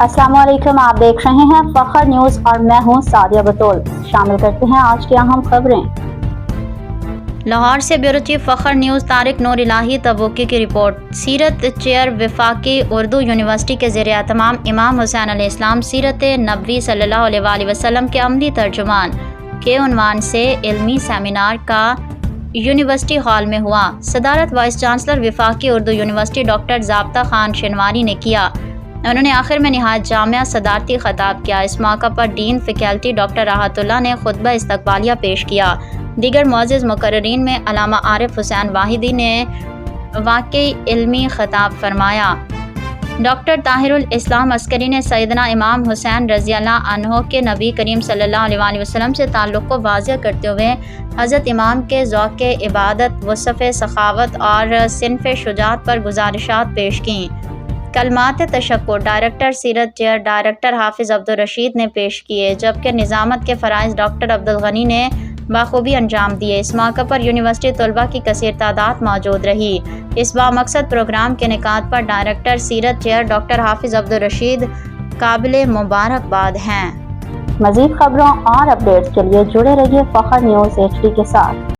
अस्सलाम वालेकुम, आप देख रहे हैं फखर न्यूज़ और मैं हूं सादिया बतौल। शामिल करते हैं आज की अहम खबरें। लाहौर से ब्यूरो चीफ फखर न्यूज़ तारिक नूर इलाही तबुकी की रिपोर्ट। सीरत चेयर वफाकी उर्दू यूनिवर्सिटी के ज़ेर-ए-एहतमाम इमाम हुसैन अलैहिस्सलाम सीरत नबवी सल्लल्लाहु अलैहि वसल्लम के अमली तर्जुमान के उन्वान से इल्मी सेमिनार का यूनिवर्सिटी हॉल में हुआ। सदारत वाइस चांसलर वफाकी उर्दू यूनिवर्सिटी डॉक्टर ज़ाब्ता खान शनवारी ने किया। उन्होंने आखिर में निहायत जामिया सदारती खिताब किया। इस मौका पर डीन फैकल्टी डॉक्टर राहतुल्लाह ने खुतबा इस्तकबालिया पेश किया। दीगर मुअज़्ज़िज़ मुकर्रिरीन में अल्लामा आरिफ हुसैन वाहिदी ने वाक़ई इल्मी खिताब फरमाया। डॉक्टर ताहिरुल इस्लाम अस्करी ने सैयदना इमाम हुसैन रज़ियल्लाहु अन्हु के नबी करीम सल्लल्लाहु अलैहि वसल्लम से ताल्लुक़ को वाज़ेह करते हुए हज़रत इमाम के ज़ौक़ इबादत, वसफ़ सखावत और सिनफ़ शुजाअत पर गुज़ारिशात पेश कीं। कलमात तशक्कुर डायरेक्टर सीरत चेयर डायरेक्टर हाफिज़ अब्दुल रशीद ने पेश किए, जबकि निज़ामत के फ़राइज़ डॉक्टर अब्दुल गनी ने बाखूबी अंजाम दिए। इस मौके पर यूनिवर्सिटी तलबा की कसीर तादाद मौजूद रही। इस बामकसद प्रोग्राम के इनेकाद पर डायरेक्टर सीरत चेयर डॉक्टर हाफिज़ अब्दुल रशीद काबिल मुबारकबाद हैं। मज़ीद खबरों और अपडेट्स के लिए जुड़े रहिए फखर न्यूज़ HD के साथ।